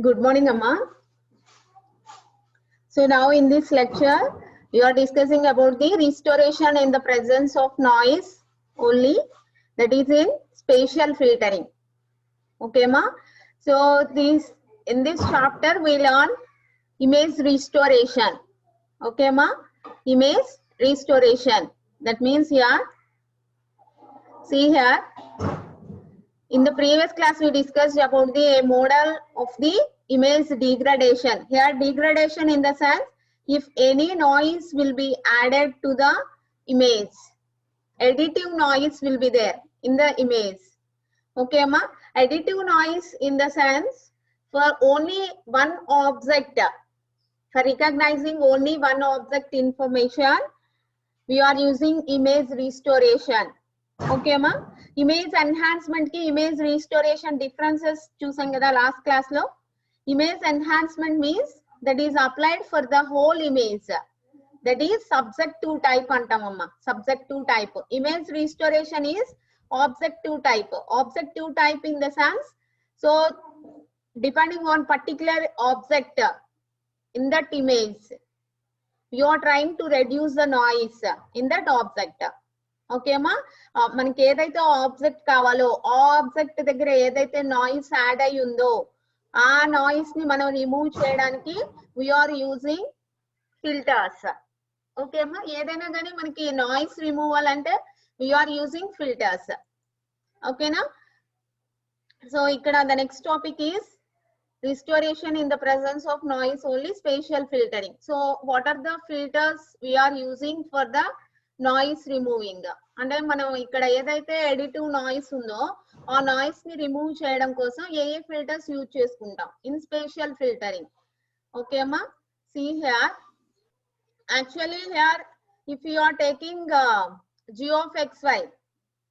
Good morning, Amma. So now in this lecture, we are discussing about the restoration in the presence of noise only, that is in spatial filtering. Okay, Ma? So in this chapter, we learn image restoration. Okay, Ma? Image restoration. That means here, see here, in the previous class, we discussed about the model of the image degradation. Here, degradation in the sense, if any noise will be added to the image, additive noise will be there in the image. Okay, ma? Additive noise in the sense, for only one object, for recognizing only one object information, we are using image restoration. Okay, ma? Image enhancement ki image restoration differences choosing the last class lo. Image enhancement means that is applied for the whole image. That is subjective type antamamma. Subjective type. Image restoration is objective type. Objective type in the sense, so depending on particular object in that image, you are trying to reduce the noise in that object. Okay అమ్మా, మనకి ఏదైతే object కావాలో ఆ object దగ్గర ఏదైతే noise add అయి ఉందో ఆ నాయిస్ ని మనం రిమూవ్ చేయడానికి వీఆర్ యూజింగ్ ఫిల్టర్స్. ఓకే అమ్మా, ఏదైనా కానీ మనకి నాయిస్ రిమూవల్ అంటే వీఆర్ యూజింగ్ ఫిల్టర్స్. ఓకేనా? సో ఇక్కడ the next topic is restoration in the presence of noise only, spatial filtering. So what are the filters we are using for the noise removing? అంటే మనం ఇక్కడ ఏదైతే additive noise ఉందో ఆ noise ని remove చేయడం కోసం ఏ ఫిల్టర్స్ యూజ్ చేసుకుంటాం ఇన్ స్పేషియల్ ఫిల్టరింగ్. ఓకే అమ్మా, see here, actually here if you are taking g of xy,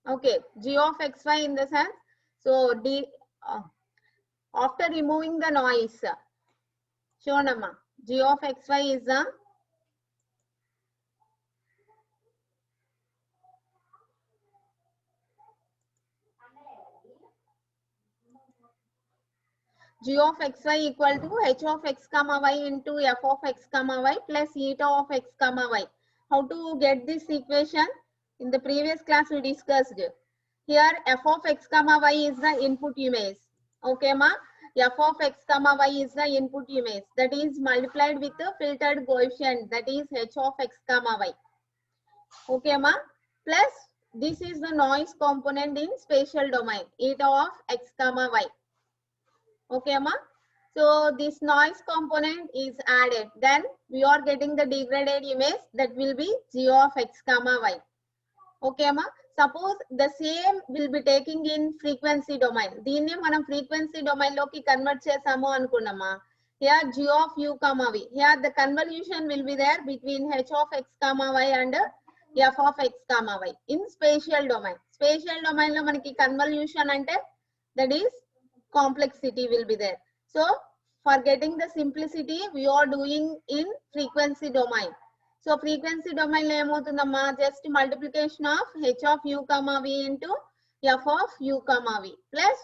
okay, g of xy in the sense, so after removing the noise, Shonama, g of xy is a g of xy equal to h of x comma y into f of x comma y plus eta of x comma y. How to get this equation? In the previous class we discussed. Here f of x comma y is the input image. Okay, ma? F of x comma y is the input image that is multiplied with the filtered coefficient, that is h of x comma y. Okay, ma? Plus this is the noise component in spatial domain, eta of x comma y. Okay, ma? So this noise component is added, then we are getting the degraded image that will be g of x comma y. Okay, ma? Suppose the same will be taking in frequency domain. దీన్ని మనం frequency domain లోకి convert చేసాము అనుకున్నామా. Here g of u comma v. Here the convolution will be there between h of x comma y and f of x comma y in spatial domain. Spatial domain లో మనకి convolution అంటే that is complexity will be there. So for getting the simplicity we are doing in frequency domain. So frequency domain lo ఏమవుతుందమ్మా, just multiplication of h of u comma v into f of u comma v plus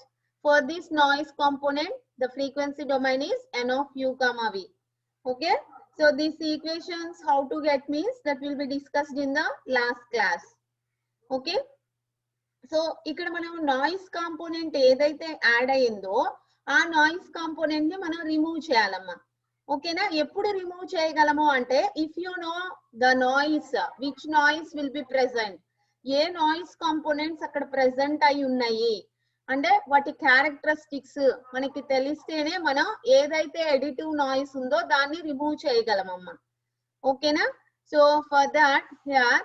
for this noise component the frequency domain is n of u comma v. Okay, so these equations how to get means that will be discussed in the last class. Okay, so ఇక్కడ మనం noise component ఏదైతే add అయ్యిందో ఆ noise component ని మనం remove చేయాలమ్మా. ఓకేనా? ఎప్పుడు రిమూవ్ చేయగలము అంటే if you know the noise, which noise will be present, A noise components అక్కడ ప్రెసెంట్ అయి ఉన్నాయి అంటే వాటి క్యారెక్టరిస్టిక్స్ మనకి తెలిస్తేనే మనం ఏదైతే ఎడిటివ్ నాయిస్ ఉందో దాన్ని రిమూవ్ చేయగలమమ్మా. ఓకేనా? So for that here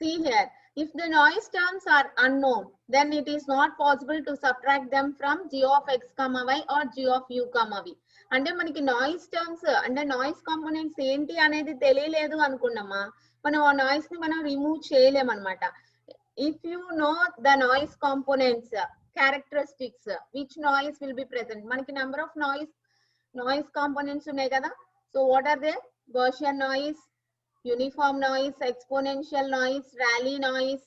see here, if the noise terms are unknown, then it is not possible to subtract them from g of x comma y or g of u comma v. అంటే మనకి noise terms అంటే noise components ఏంటి అనేది తెలియలేదు అనుకున్నామా, మనం ఆ noise ని మనం రిమూవ్ చేయలేమన్నమాట. If you know the noise components characteristics which noise will be present, మనకి నెంబర్ ఆఫ్ నాయిస్ కాంపోనెంట్స్ ఉన్నాయి కదా. So what are they? Gaussian noise, uniform noise, exponential noise, Rayleigh noise.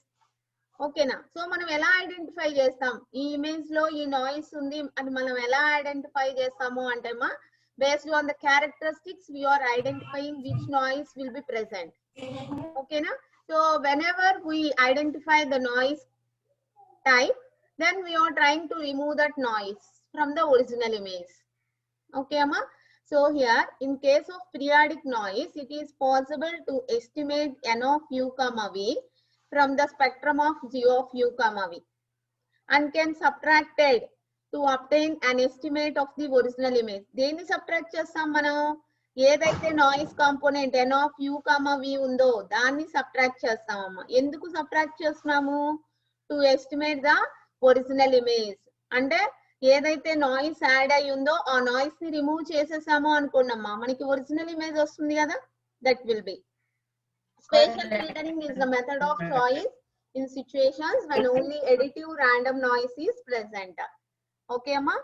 ఓకేనా. సో మనం ఎలా ఐడెంటిఫై చేస్తాం ఈ ఇమేజ్ లో ఈ నాయిస్ ఉంది అని మనం ఎలా ఐడెంటిఫై చేస్తాము అంటే మా based on the characteristics we are identifying which noise will be present. ఓకేనా. So whenever we identify the noise type, then we are trying to remove that noise from the original image. Okay amma. So here in case of periodic noise, it is possible to estimate n of u comma v from the spectrum of g of u comma v and can subtracted to obtain an estimate of the original image. దేన్ని subtract చేస్తాం మనం ఏదైతే noise component n of u comma v ఉందో దాన్ని subtract చేస్తామమ్మా. ఎందుకు subtract చేస్తున్నాము? To estimate the original image. అంటే ఏదైతే నాయిస్ యాడ్ అయి ఉందో ఆ నాయిస్ ని రిమూవ్ చేసేసాము అనుకోండమ్మా, మనకి ఒరిజినల్ ఇమేజ్ వస్తుంది కదా. That will B spatial filtering is the method of choice in situations when only additive random noise is present. Okay amma.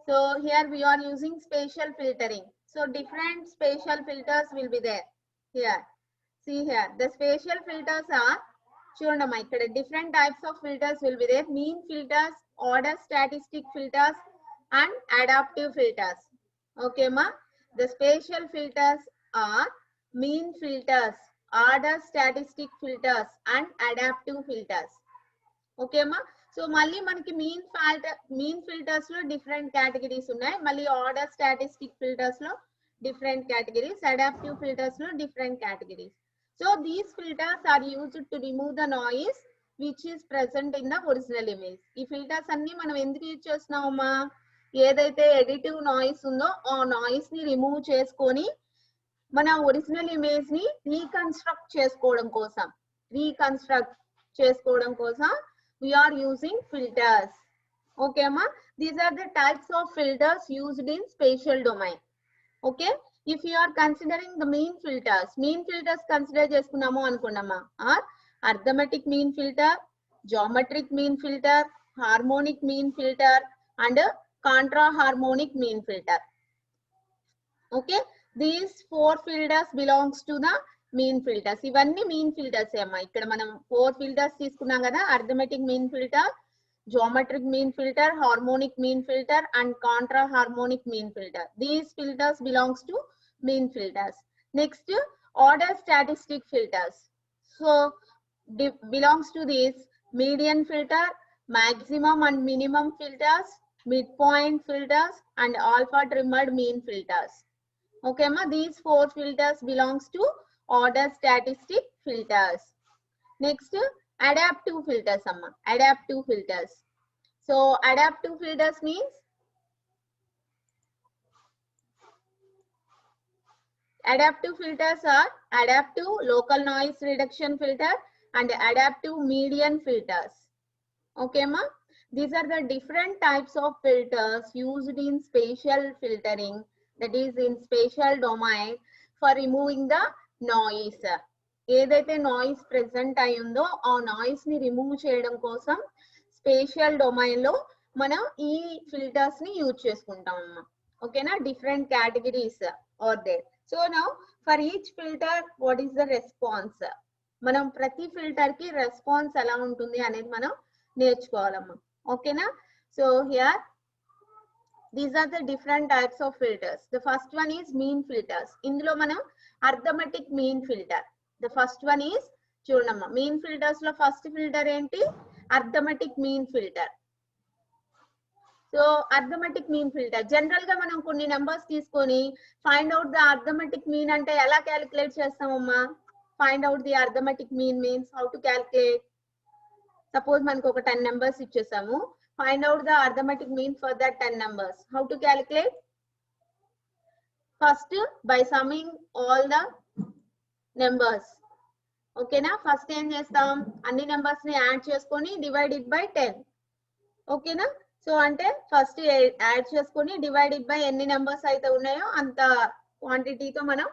So here we are using spatial filtering. So different spatial filters will be there here. See here the spatial filters are చూడండమ్మా ఇక్కడ different types of filters will be there. Mean filters, order statistic filters and adaptive filters. Okay ma. The spatial filters are mean filters, order statistic filters and adaptive filters. Okay ma. So మళ్ళీ మనకి mean filters లో different categories ఉన్నాయి. మళ్ళీ order statistic filters లో different categories, adaptive filters లో different categories. So these filters are used to remove the noise which is present in the original image. ఈ filters అన్ని మనం ఎందుకు యూజ్ చేస్తున్నామమ్మా? ఏదైతే ఎడిటివ్ నాయిస్ ఉందో ఆ నాయిస్ ని రిమూవ్ చేసుకొని మన ఒరిజినల్ ఇమేజ్ ని రీకన్స్ట్రక్ట్ చేసుకోవడం కోసం we are using filters. Okay ma. These are the types of filters used in spatial domain. Okay. If you are considering the mean filters consider చేసుకున్నాము అనుకున్నామా, are arithmetic mean filter, geometric mean filter, harmonic mean filter and contra harmonic mean filter. Okay. These four filters belongs to the mean filters. ఇవన్నీ mean filters ఏమ్మా. ఇక్కడ మనం 4 filters తీసుకున్నాం కదా. arithmetic mean filter, geometric mean filter, harmonic mean filter and contra harmonic mean filter. These filters belongs to mean filters. Next, order statistic filters. So belongs to this median filter, maximum and minimum filters, midpoint filters and alpha trimmed mean filters. Okay ma. These 4 filters belongs to order statistic filters. Next, adaptive filters amma. Adaptive filters. So adaptive filters means adaptive filters are adaptive local noise reduction filter and adaptive median filters. Okay ma. These are the different types of filters used in spatial filtering, that is in spatial domain, for removing the noise. ఏదైతే noise present అయి ఉందో ఆ noise ని remove చేయడం కోసం spatial domain లో మనం ఈ ఫిల్టర్స్ ని యూజ్ చేసుకుంటాం అమ్మా. ఓకేనా. Different categories are there. So now for each filter what is the response, మనం ప్రతి ఫిల్టర్ కి రెస్పాన్స్ ఎలా ఉంటుంది అనేది మనం నేర్చుకోవాలమ్మా. ఓకేనా. So here these are the different types of filters. The first one is mean filters. ఇందులో మనం arithmetic mean filter. The first one is చూడమ్మా mean filters లో ఫస్ట్ ఫిల్టర్ ఏంటి? arithmetic mean filter. సో arithmetic mean filter జనరల్ గా మనం కొన్ని numbers తీసుకొని find out the arithmetic mean అంటే ఎలా క్యాలిక్యులేట్ చేస్తామమ్మా? Find out the arithmetic mean means how to calculate. Suppose మనకు ఒక 10 నెంబర్స్ ఇచ్చేసాము. Find out the arithmetic mean for that 10 numbers. How to calculate? First, by summing all the numbers. Okay na. First ఏం చేస్తాం? అన్ని numbers ని add చేసుకొని divided by 10. Okay na. So అంటే first add చేసుకొని divided by ఎన్ని numbers అయితే ఉన్నాయో అంత క్వాంటిటీతో మనం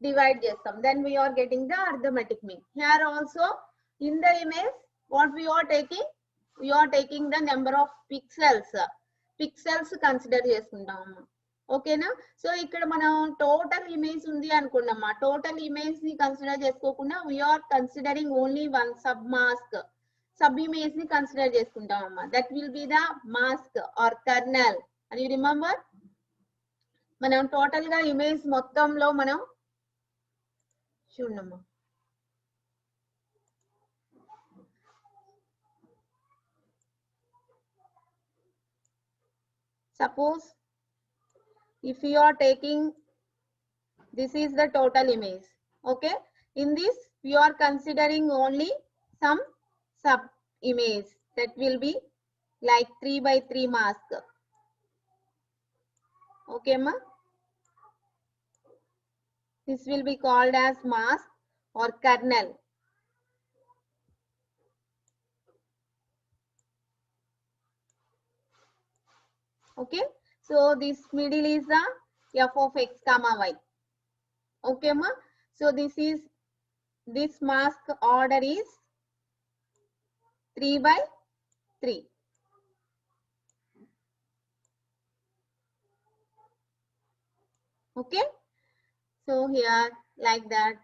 డివైడ్ చేస్తాం. Then we are getting the arithmetic mean. Here also in the image what we are taking? We are taking the number of pixels consider చేసుకుంటాం అమ్మా. ఓకేనా. సో ఇక్కడ మనం టోటల్ ఇమేజ్ ఉంది అనుకున్నామా. టోటల్ ఇమేజ్ ని కన్సిడర్ చేసుకోకుండా we are considering only one sub mask. Sub image ని కన్సిడర్ చేసుకుంటాం అమ్మా. That will be the mask or kernel. అని యు రిమెంబర్, మనం టోటల్ గా ఇమేజ్ మొత్తంలో మనం చూడమ్మా. Suppose if you are taking, this is the total image, okay, in this you are considering only some sub image that will be like 3x3 mask, okay ma. This will be called as mask or kernel. Okay, so this middle is the f of x comma y, okay ma. So this mask order is 3x3. Okay, so here like that.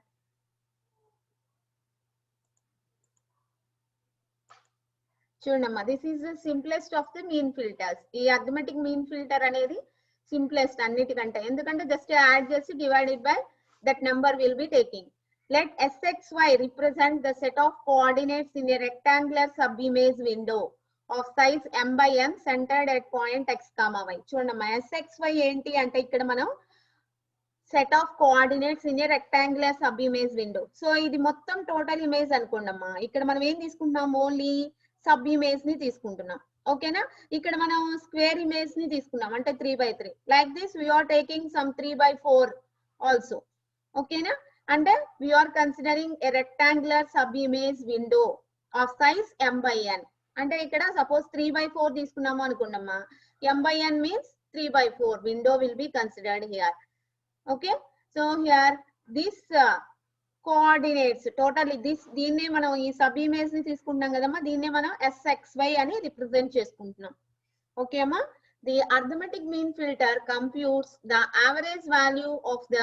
చూడమ్మా, this is the simplest of the mean filters. ఈ arithmetic mean filter అనేది simplest అన్నిటికంటే, ఎందుకంటే just add చేసి divided by that number will be taking. Let SXY represent the set of coordinates in a rectangular sub image window of size m/n centred at point x, y. చూడమ్మా, SXY ఏంటి అంటే ఇక్కడ మనం set of coordinates in a rectangular sub image window. So ఇది మొత్తం total image అనుకోండమ్మా. ఇక్కడ మనం ఏం తీసుకుంటున్నాం, ఓన్లీ సబ్ ఇమేజ్ ని తీసుకుంటున్నాం, ఓకేనా. ఇక్కడ మనం స్క్వేర్ ఇమేజ్ ని తీసుకున్నాం అంటే 3x3. Like this we're taking some 3x4 also, ఓకేనా. అంటే we're considering a rectangular sub image window of size m/n. అంటే ఇక్కడ సపోజ్ 3x4 తీసుకున్నాము అనుకున్నామా, m/n means 3x4 window will be considered here. Okay, so here this coordinates totally this, దీన్నే మనం ఈ sub image ని తీసుకుంటాం కదమ్మా, దీన్నే మనం SXY అని రిప్రజెంట్ చేసుకుంటున్నాం, ఓకే అమ్మా. The arithmetic mean filter computes the average value of the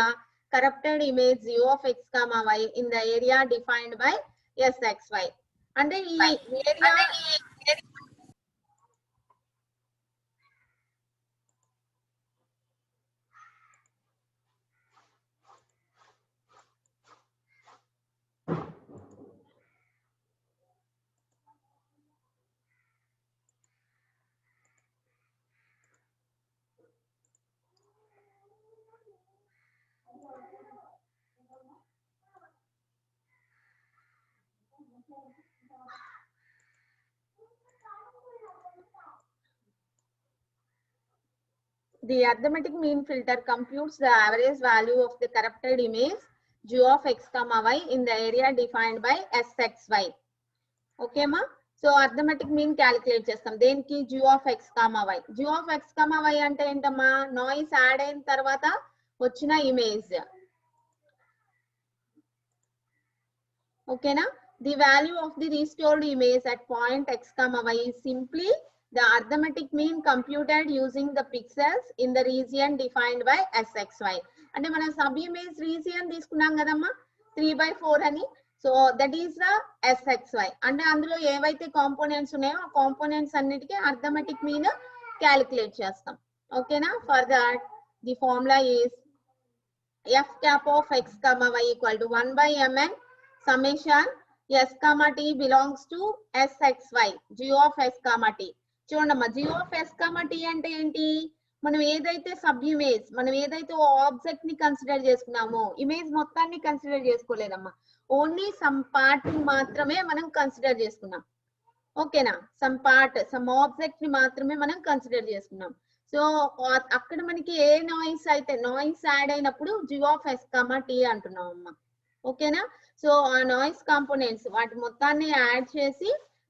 corrupted image u of x, y in the area defined by SXY. అంటే ఈ area the arithmetic mean filter computes the average value of the corrupted image u of x, y in the area defined by SXY. Okay ma. So arithmetic mean calculate చేస్తాం దేనికి, u of x, y. u of x, y అంటే ఏంటమ్మా, noise add అయిన తర్వాత వచ్చిన image, ఓకేనా. The value of the restored image at point x, y is simply the arithmetic mean computed using the pixels in the region defined by SXY. అంటే మనం sub image region తీసుకున్నాం కదమ్మా 3x4 అని. So that is the SXY. అంటే అందులో ఏవైతే components ఉన్నాయో ఆ కాంపోనెంట్స్ అన్నిటికీ అర్థమెటిక్ మీన్ క్యాలిక్యులేట్ చేస్తాం, ఓకేనా. For that the formula is f cap of x, y equal to 1/mn summation s, t belongs to SXY g of s, t. చూడమ్మా, g of s, t అంటే ఏంటి, మనం ఏదైతే sub image, మనం ఏదైతే object ని కన్సిడర్ చేసుకున్నామో, image మొత్తాన్ని కన్సిడర్ చేసుకోలేదమ్మా, ఓన్లీ సమ్ పార్ట్ ని మాత్రమే మనం కన్సిడర్ చేసుకున్నాం, ఓకేనా. సమ్ పార్ట్, సమ్ ఆబ్జెక్ట్ ని మాత్రమే మనం కన్సిడర్ చేసుకున్నాం. సో అక్కడ మనకి ఏ నాయిస్ అయితే, నాయిస్ యాడ్ అయినప్పుడు g of s, t అంటున్నాం అమ్మా, ఓకేనా. సో ఆ నాయిస్ కాంపోనెంట్స్ వాటి మొత్తాన్ని యాడ్ చేసి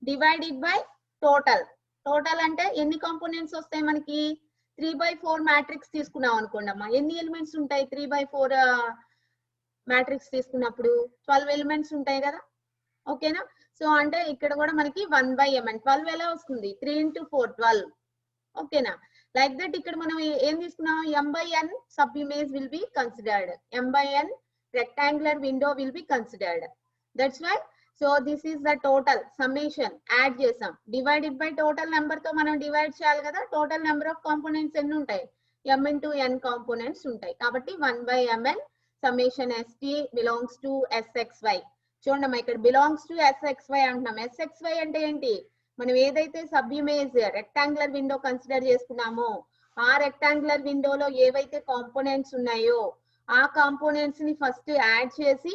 డివైడెడ్ బై టోటల్. టోటల్ అంటే ఎన్ని కాంపోనెంట్స్ వస్తాయి మనకి, 3x4 మ్యాట్రిక్స్ తీసుకున్నాం అనుకోండి అమ్మా, ఎన్ని ఎలిమెంట్స్ ఉంటాయి 3x4 మ్యాట్రిక్స్ తీసుకున్నప్పుడు 12 ఎలిమెంట్స్ ఉంటాయి కదా, ఓకేనా. సో అంటే ఇక్కడ కూడా మనకి 1/mn 12 ఎలా వస్తుంది, 3 into 4 12, ఓకేనా. లైక్ దట్ ఇక్కడ మనం ఏం తీసుకున్నాం, m/n sub image will be considered, m/n rectangular window will be considered. That's why so this is the total summation add చేసాం, డివైడెడ్ బై టోటల్ నెంబర్ తో మనం డివైడ్ చేయాలి కదా. టోటల్ నెంబర్ ఆఫ్ కాంపోనెంట్స్ ఎన్ని ఉంటాయి, m into n కాంపోనెంట్స్ ఉంటాయి కాబట్టి 1/mn summation st belongs to sxy. చూడండి ఇక్కడ బిలాంగ్స్ టు sxy అంటున్నాం. sxy అంటే ఏంటి, మనం ఏదైతే sub image rectangular window consider చేసుకున్నామో ఆ రెక్టాంగులర్ విండోలో ఏవైతే కాంపోనెంట్స్ ఉన్నాయో ఆ కాంపోనెంట్స్ ని ఫస్ట్ యాడ్ చేసి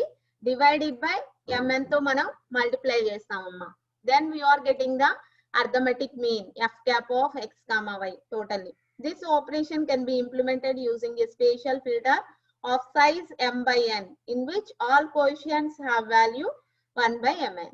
డివైడెడ్ బై mn తో మనం మల్టిప్లై చేస్తామమ్మా. Then we are getting the arithmetic mean f cap of x comma y totally. This operation can be implemented using a spatial filter of size m/n in which all coefficients have value 1/mn.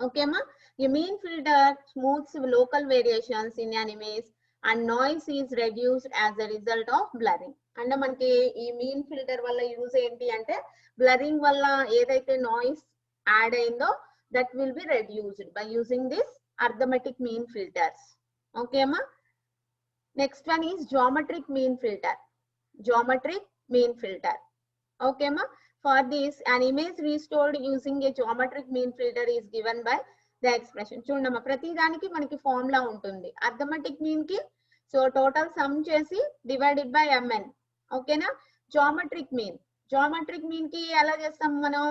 Okay ma, a mean filter smooths local variations in an image and noise is reduced as a result of blurring. అంటే మనకి ఈ mean filter వల్ల use ఏంటి అంటే blurring వల్ల ఏదైతే noise add అయిందో that will be reduced by using this arithmetic mean filters. Okay అమ్మా. Next one is geometric mean filter. Geometric mean filter. Okay అమ్మా. For this, an image restored using a geometric mean filter is given by the expression. చూడమ్మా ప్రతి దానికి మనకి formula ఉంటుంది. Arithmetic mean కి so total some చేసి divided by mn. ఓకేనా. Geometric mean, geometric mean కి ఎలా చేస్తాం మనం,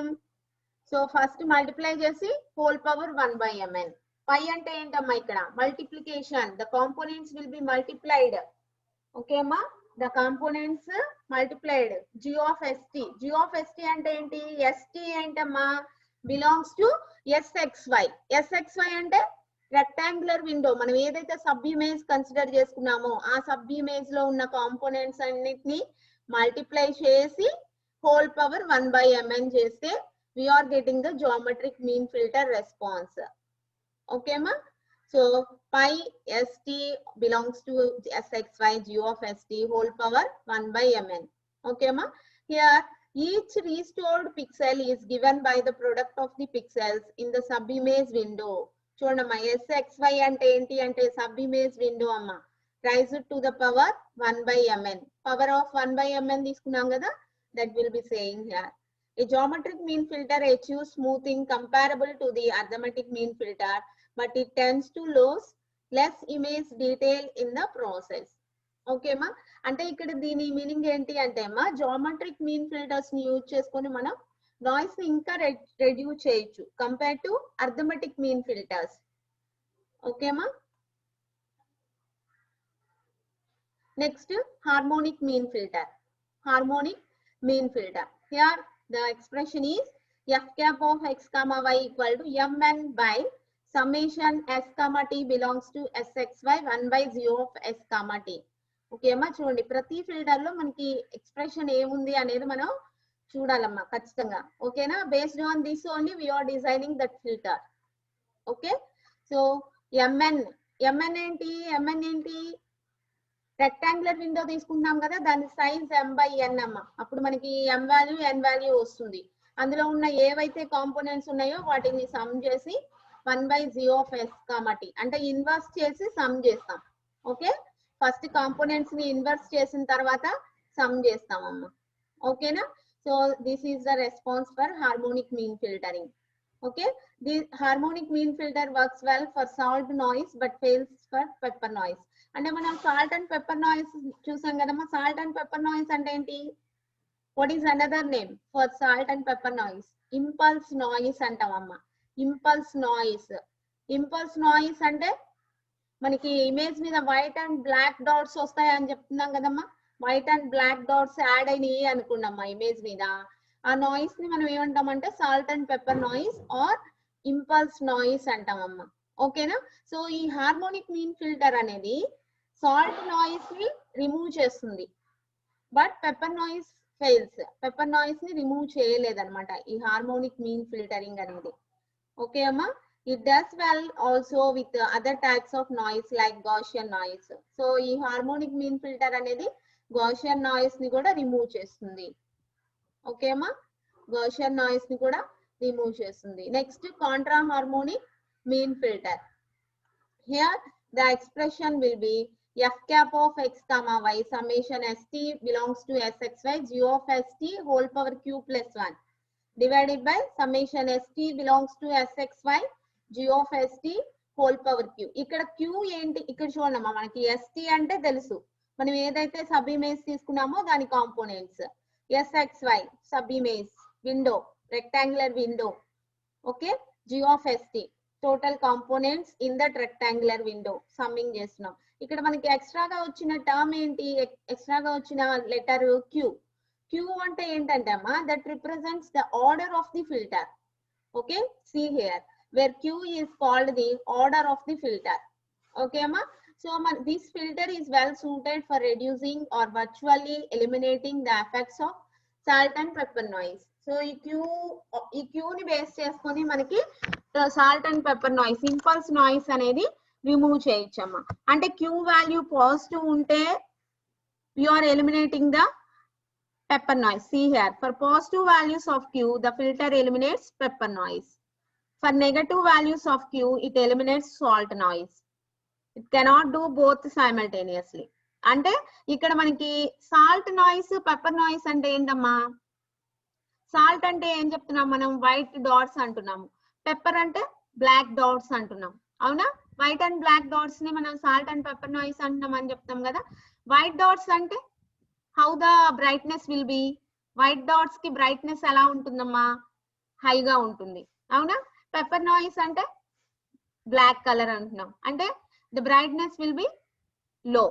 సో ఫస్ట్ మల్టిప్లై చేసి హోల్ పవర్ 1/mn. పై అంటే ఏంటమ్మా ఇక్కడ multiplication, the components will be multiplied. Okay అమ్మా, the components multiplied. G of st, G of st అంటే ఏంటి, st ఏంటమ్మా belongs to sxy. sxy అంటే రెక్టాంగులర్ విండో మనం ఏదైతే సబ్ ఇమేజ్ కన్సిడర్ చేసుకున్నామో ఆ సబ్ ఇమేజ్ లో ఉన్న కాంపోనెంట్స్ అన్నిటిని మల్టిప్లై చేసి హోల్ పవర్ 1/mn చేస్తే we are getting the geometric mean filter response. Okay ma. So pi st belongs to sxy, g of st whole power 1/mn. Okay ma. Here each restored pixel is given by the product of the pixels in the subimage window. చూడమ్మా sxy అంటే ఏంటి అంటే sub image window అమ్మా. Raise to the power 1/mn. Power of 1/mn తీసుకున్నాం కదా, that will be saying here. A geometric mean filter achieves smoothing comparable to the arithmetic mean filter, but it tends to lose less image detail in the process. Okay ma. అంటే ఇక్కడ దీని meaning ఏంటి అంటే అమ్మా geometric mean filters ని use చేసుకొని మనం noise ని ఇంకా రెడ్యూస్ చేయొచ్చు compare to arithmetic mean filters. Okay మా. Next harmonic mean filter. Harmonic mean filter. Here the expression is f cap of x comma y equal to mn by summation s comma t belongs to sxy 1/0 of s comma t. Okay అమ్మా. చూడండి ప్రతి filter లో మనకి expression ఏముంది అనేది మనం చూడాలమ్మా ఖచ్చితంగా. ఓకేనా. Based on this only we are designing that filter. Okay. So mn, mn ఏంటి, mn ఏంటి రెక్టాంగులర్ విండో తీసుకుంటున్నాం కదా, దాని సైజ్ m/n అమ్మ. అప్పుడు మనకి m వాల్యూ n వాల్యూ వస్తుంది. అందులో ఉన్న ఏవైతే కాంపోనెంట్స్ ఉన్నాయో వాటిని సమ్ చేసి 1/0 of s comma t అంటే ఇన్వర్స్ చేసి సమ్ చేస్తాం. ఓకే. ఫస్ట్ కాంపోనెంట్స్ ని ఇన్వర్స్ చేసిన తర్వాత సమ్ చేస్తాం అమ్మ. ఓకేనా. So this is the response for harmonic mean filtering. Okay. The harmonic mean filter works well for salt noise but fails for pepper noise. అంటే మనం సాల్ట్ అండ్ పెప్పర్ నాయిస్ చూసాం కదమ్మా. సాల్ట్ అండ్ పెప్పర్ నాయిస్ అంటే ఏంటి, what is another name for salt and pepper noise, impulse noise అంటామమ్మా. Impulse noise. Impulse noise అంటే మనకి image మీద వైట్ అండ్ బ్లాక్ డాట్స్ వస్తాయి అని చెప్తున్నాం కదమ్మా. White and black dots add అయినాయి అనుకున్నామ్మా ఇమేజ్ మీద. ఆ నాయిస్ ని మనం ఏమంటామంటే salt and pepper noise or impulse noise అంటామమ్మా. ఓకేనా. సో ఈ హార్మోనిక్ మీన్ ఫిల్టర్ అనేది సాల్ట్ నాయిస్ ని రిమూవ్ చేస్తుంది, but pepper noise fails. Pepper noise ని రిమూవ్ చేయలేదన్నమాట ఈ హార్మోనిక్ మీన్ ఫిల్టరింగ్ అనేది. ఓకే అమ్మా. It does well also with other types of noise like Gaussian noise. So ఈ హార్మోనిక్ మీన్ ఫిల్టర్ అనేది గాషియన్ నాయిస్ ని కూడా రిమూవ్ చేస్తుంది. ఓకే అమ్మా. గాషియన్ నాయిస్ ని కూడా రిమూవ్ చేస్తుంది. Next Contra harmonic mean filter. Here the expression will be f cap of x comma y summation st belongs to sxy, g of st whole power q plus 1. divided by summation st belongs to sxy g of st whole power q. ఇక్కడ q ఏంటి ఇక్కడ చూడమ్మా మనకి st అంటే తెలుసు మనం ఏదైతే sub image తీసుకున్నామో దాని components sxy sub image window rectangular window okay g of st total components in that rectangular window summing చేస్తున్నాం. ఇక్కడ మనకి ఎక్స్ట్రాగా వచ్చిన టర్మ్ ఏంటి ఎక్స్ట్రాగా వచ్చిన లెటర్ q. q అంటే ఏంటంటే అమ్మా that represents the order of the filter. Okay, see here where q is called the order of the filter. Okay amma, so this filter is well suited for reducing or virtually eliminating the effects of salt and pepper noise. So ఈ q ని base చేసుకొని మనకి salt and pepper noise impulse noise అనేది remove చేయొచ్చమ్మా. అంటే q value positive ఉంటే you are eliminating the pepper noise. See here, for positive values of q the filter eliminates pepper noise. For negative values of q it eliminates salt noise. It cannot do both simultaneously. అంటే ఇక్కడ మనకి salt noise pepper noise అంటే ఏంటమ్మా salt అంటే ఏం చెప్తున్నాం మనం white dots అంటున్నాము పెప్పర్ అంటే బ్లాక్ డాట్స్ అంటున్నాం అవునా వైట్ అండ్ బ్లాక్ డాట్స్ ని మనం సాల్ట్ అండ్ పెప్పర్ నాయిస్ అంటున్నాం అని చెప్తాం కదా వైట్ డాట్స్ అంటే how the brightness will be white dots కి బ్రైట్నెస్ ఎలా ఉంటుందమ్మా హైగా ఉంటుంది అవునా పెప్పర్ నాయిస్ అంటే బ్లాక్ కలర్ అంటున్నాం అంటే ద బ్రైట్నెస్ విల్ బి లో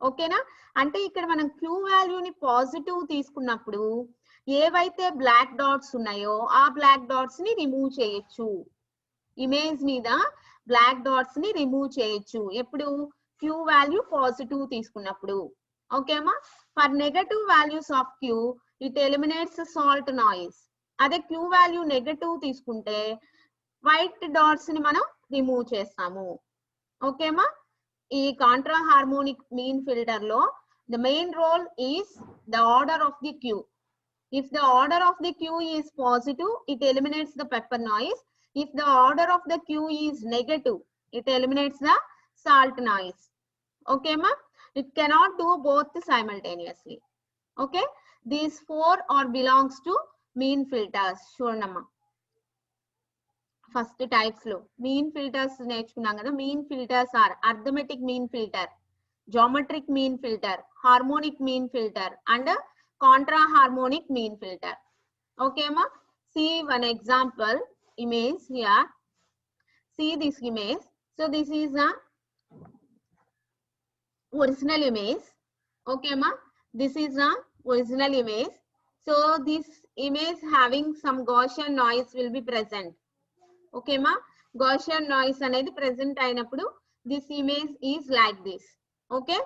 ఓకేనా అంటే ఇక్కడ మనం q వాల్యూని పాజిటివ్ తీసుకున్నప్పుడు ఏవైతే బ్లాక్ డాట్స్ ఉన్నాయో ఆ బ్లాక్ డాట్స్ ని రిమూవ్ చేయొచ్చు ఇమేజ్ మీద బ్లాక్ డాట్స్ ని రిమూవ్ చేయొచ్చు ఎప్పుడు q వాల్యూ పాజిటివ్ తీసుకున్నప్పుడు ఓకేమా for negative values of q it eliminates salt noise అదే q వాల్యూ నెగటివ్ తీసుకుంటే వైట్ డాట్స్ ని మనం రిమూవ్ చేస్తాము ఓకేమా ఈ కాంట్రా హార్మోనిక్ మీన్ ఫిల్టర్ లో the main role is the order of the q. If the order of the q is positive it eliminates the pepper noise. If the order of the q is negative it eliminates the salt noise. Okay ma, it cannot do both simultaneously. Okay, these four are belongs to mean filters. Sure namma first types lo mean filters నేర్చుకున్నాం కదా mean filters are arithmetic mean filter, geometric mean filter, harmonic mean filter and contra harmonic mean filter. Okay ma, see one example image here. See this image. So this is a original image. Okay ma, this is a original image. So this image having some Gaussian noise will be present. Okay ma, Gaussian noise అనేది present అయినప్పుడు this image is like this. Okay,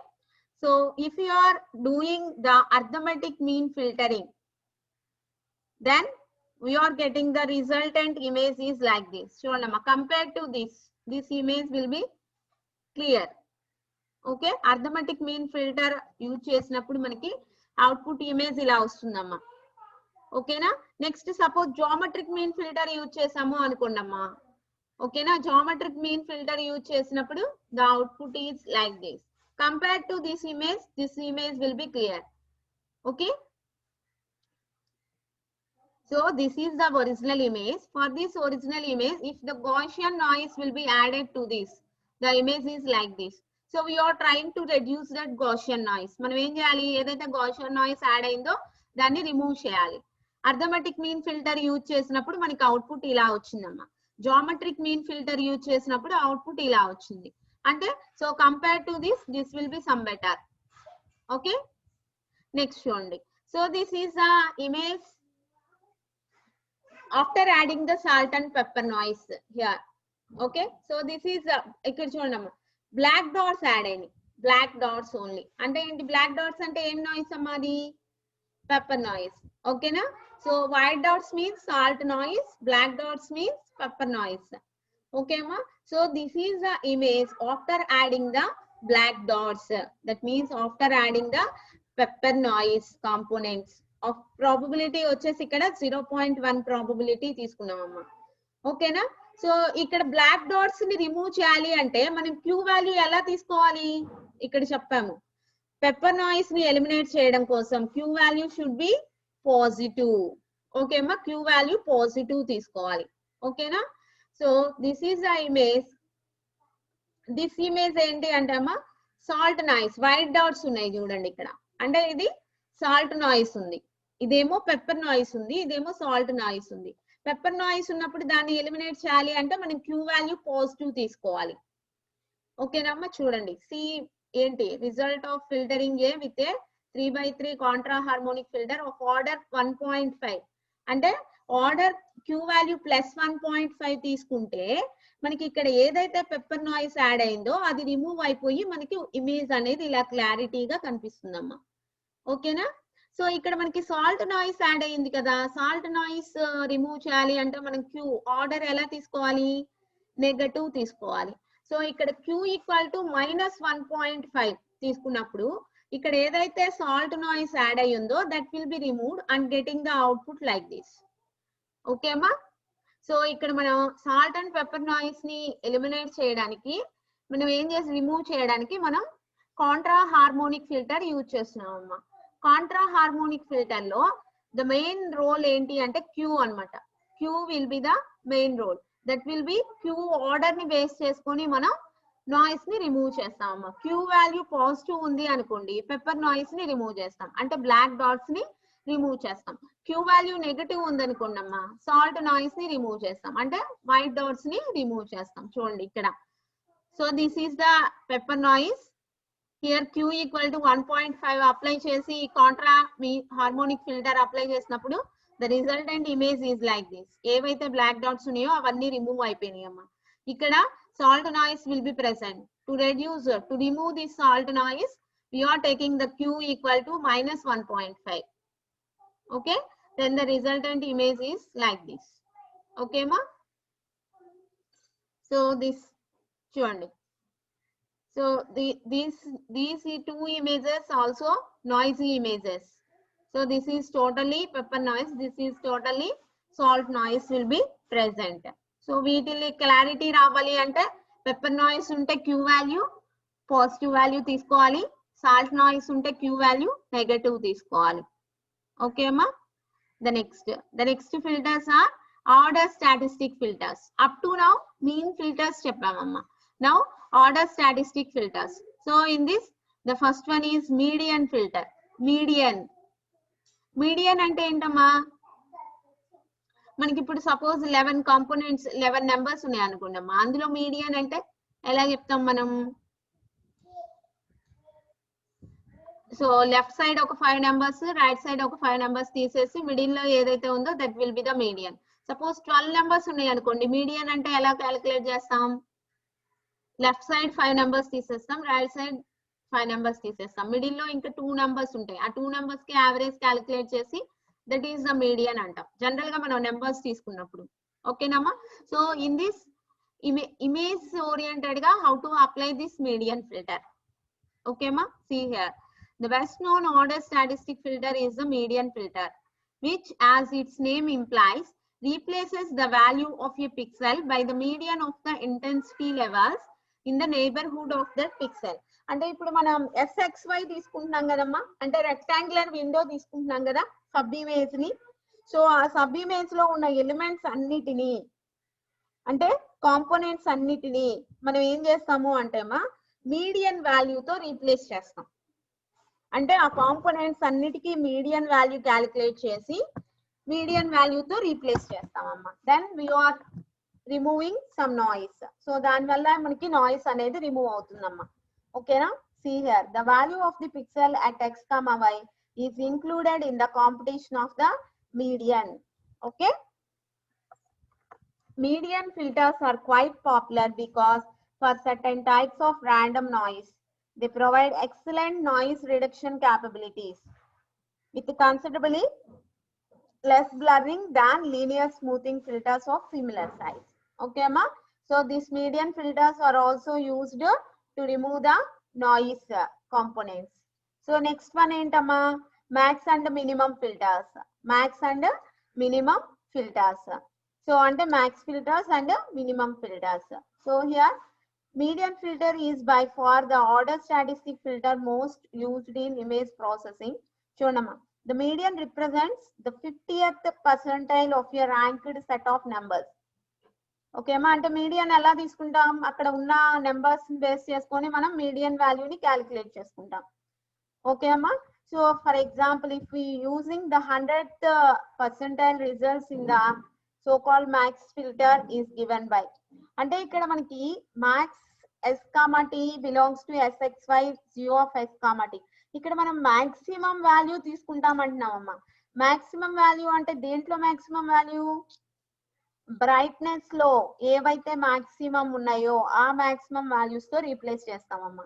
so if you are doing the arithmetic mean filtering then we are getting the resultant image is like this. Sure nama, compared to this image will be clear. Okay, arithmetic mean filter use చేసినప్పుడు మనకి output image ఇలా వస్తుందమ్మా ఓకేనా next suppose geometric mean filter use చేసాము అనుకోండమ్మా ఓకేనా geometric mean filter use చేసినప్పుడు the output is like this compared to this image will be clear okay so this is the original image for this original image if the Gaussian noise will be added to this the image is like this. So we are trying to reduce that Gaussian noise. మనం ఏం చేయాలి ఏదైతే Gaussian noise add అయిందో దాన్ని remove చేయాలి arithmetic mean filter use చేసినప్పుడు మనకి output ఇలా వచ్చిందమ్మా జామెట్రిక్ మీన్ ఫిల్టర్ యూజ్ చేసినప్పుడు అవుట్పుట్ ఇలా వచ్చింది అంటే so compare to this will be some better okay next చూడండి so this is the image after adding the salt and pepper noise here okay so this is ఇక్కడ చూడండి అమ్మా black dots add అయినాయి black dots only అంటే ఏంటి black dots అంటే ఏం noise అమ్మా అది pepper noise okay na so white dots means salt noise black dots means pepper noise okay ma so this is the image after adding the black dots that means after adding the pepper noise components of probability వచ్చేసి ఇక్కడ 0.1 probability తీసుకున్నాం అమ్మా ఓకేనా so ఇక్కడ black dots ని remove చేయాలి అంటే మనం q వాల్యూ ఎలా తీసుకోవాలి ఇక్కడ చెప్పాము పెప్పర్ నాయిస్ ని ఎలిమినేట్ చేయడం కోసం q value should be positive ఓకేమా, క్యూ వాల్యూ పాజిటివ్ తీసుకోవాలి. ఓకేనా. So this is the image. This image ఏంటి అంటే అమ్మా సాల్ట్ నాయిస్, వైట్ డాట్స్ ఉన్నాయి చూడండి ఇక్కడ, అంటే ఇది సాల్ట్ నాయిస్ ఉంది, ఇదేమో పెప్పర్ నాయిస్ ఉంది, ఇదేమో సాల్ట్ నాయిస్ ఉంది. పెప్పర్ నాయిస్ ఉన్నప్పుడు దాన్ని ఎలిమినేట్ చేయాలి అంటే మనం క్యూ వాల్యూ పాజిటివ్ తీసుకోవాలి. ఓకేనమ్మా. చూడండి సి ఏంటి result of filtering A with a 3/3 Contra harmonic filter of order 1.5 అంటే ఆర్డర్ క్యూ వాల్యూ +1.5 తీసుకుంటే మనకి ఇక్కడ ఏదైతే పెప్పర్ నాయిస్ యాడ్ అయిందో అది రిమూవ్ అయిపోయి మనకి ఇమేజ్ అనేది ఇలా క్లారిటీగా కనిపిస్తుందమ్మా. ఓకేనా. సో ఇక్కడ మనకి సాల్ట్ నాయిస్ యాడ్ అయింది కదా, సాల్ట్ నాయిస్ రిమూవ్ చేయాలి అంటే మనం క్యూ ఆర్డర్ ఎలా తీసుకోవాలి, నెగటివ్ తీసుకోవాలి. సో ఇక్కడ క్యూ ఈక్వల్ టు -1.5 తీసుకున్నప్పుడు ఇక్కడ ఏదైతే సాల్ట్ నాయిస్ యాడ్ అయ్యిందో that will be removed and getting the output like this. Okay అమ్మా. సో ఇక్కడ మనం సాల్ట్ అండ్ పెప్పర్ నాయిస్ ని ఎలిమినేట్ చేయడానికి మనం ఏం చేసి రిమూవ్ చేయడానికి మనం కాంట్రా హార్మోనిక్ ఫిల్టర్ యూజ్ చేస్తున్నాం అమ్మా. కాంట్రా హార్మోనిక్ ఫిల్టర్ లో ద మెయిన్ రోల్ ఏంటి అంటే క్యూ అన్నమాట. Q will be the main role, that will be Q order ని బేస్ చేసుకొని మనం నాయిస్ ని రిమూవ్ చేస్తాం అమ్మా. క్యూ వాల్యూ పాజిటివ్ ఉంది అనుకోండి, పెప్పర్ నాయిస్ ని రిమూవ్ చేస్తాం అంటే బ్లాక్ డాట్స్ ని రిమూవ్ చేస్తాం. క్యూ వాల్యూ నెగటివ్ ఉంది అనుకోండి అమ్మా, సాల్ట్ నాయిస్ ని రిమూవ్ చేస్తాం అంటే వైట్ డాట్స్ ని రిమూవ్ చేస్తాం. చూడండి ఇక్కడ. So this is the pepper noise. Here Q equal to 1.5 apply చేసి కాంట్రా మీ హార్మోనిక్ ఫిల్టర్ అప్లై చేసినప్పుడు the resultant image is like this. ఏవైతే బ్లాక్ డాట్స్ ఉన్నాయో అవన్నీ రిమూవ్ అయిపోయినాయి అమ్మా. ఇక్కడ salt noise will be present. To remove this salt noise, we are taking the Q equal to -1.5. Okay, then the resultant image is like this. Okay ma. So this చూడండి. So these two images also noisy images. So this is totally pepper noise, this is totally salt noise will be present. So వీటిని clarity రావాలి అంటే pepper noise ఉంటే Q value positive value తీసుకోవాలి, salt noise ఉంటే Q value negative తీసుకోవాలి. Okay అమ్మా. The next filters are order statistic filters. Up to now mean filters చెప్పామమ్మా. Now order statistic filters. So in this the first one is median filter. Median అంటే ఏంటమ్మా, మనకి ఇప్పుడు suppose 11 components 11 numbers ఉన్నాయి అనుకున్నామా, అందులో median అంటే ఎలా చెప్తాం మనం. సో లెఫ్ట్ సైడ్ ఒక 5 నెంబర్స్, రైట్ సైడ్ ఒక 5 నెంబర్స్ తీసేసి మిడిల్ లో ఏదైతే ఉందో that will be the median. Suppose 12 numbers ఉన్నాయి అనుకోండి, మీడియన్ అంటే ఎలా క్యాలిక్యులేట్ చేస్తాం, లెఫ్ట్ సైడ్ 5 నెంబర్స్ తీసేస్తాం, రైట్ సైడ్ 5 నెంబర్స్ తీసేస్తాం, మిడిల్ లో ఇంకా 2 నెంబర్స్ ఉంటాయి, ఆ 2 నెంబర్స్ కి యావరేజ్ క్యాలిక్యులేట్ చేసి that is the median అంటాం జనరల్ గా మనం నెంబర్స్ తీసుకున్నప్పుడు. ఓకేనమ్మా. So in this image oriented గా how to apply this median filter. ఓకేమా. see here the best known order statistic filter is the median filter, which as its name implies replaces the value of a pixel by the median of the intensity levels in the neighborhood of that pixel. అంటే ఇప్పుడు మనం SXY తీసుకుంటున్నాం కదమ్మా, అంటే rectangular window తీసుకుంటున్నాం కదా sub image ని. So ఆ సబ్ ఇమేజ్ లో ఉన్న ఎలిమెంట్స్ అన్నిటిని అంటే కాంపోనెంట్స్ అన్నిటిని మనం ఏం చేస్తాము అంటే అమ్మా మీడియన్ వాల్యూతో రీప్లేస్ చేస్తాం. అంటే ఆ కాంపోనెంట్స్ అన్నిటికీ మీడియన్ వాల్యూ క్యాలిక్యులేట్ చేసి మీడియన్ వాల్యూతో రీప్లేస్ చేస్తామమ్మా. Then we are removing some noise. So దాని వల్ల మనకి నాయిస్ అనేది రిమూవ్ అవుతుందమ్మా. ఓకేనా. see here the value of the pixel at x comma y is included in the computation of the median. Okay, median filters are quite popular because for certain types of random noise they provide excellent noise reduction capabilities with considerably less blurring than linear smoothing filters of similar size. Okay ma. So these median filters are also used to remove the noise components. So next one ఏంటమ్మా max and minimum filters. Max and minimum filters. So అంటే max filters and minimum filters. So here median filter is by far the order statistic filter most used in image processing. చూడమ్మా The median represents the 50th percentile of your ranked set of numbers. Okay అమ్మా, అంటే median ఎలా తీసుకుంటాం, అక్కడ ఉన్న numbers base చేసుకొని మనం median వాల్యూని క్యాలిక్యులేట్ చేసుకుంటాం. ఓకే అమ్మా. So for example if we using the 100th percentile results in the so called max filter is given by, అంటే ఇక్కడ మనకి max s, t belongs to sxy g of s, t. ఇక్కడ మనం maximum value తీసుకుంటాం అంటున్నామమ్మా. Maximum value అంటే దేంట్లో maximum value, brightness లో ఏవైతే మాక్సిమం ఉన్నాయో ఆ మాక్సిమం వాల్యూస్ తో రీప్లేస్ చేస్తామమ్మా.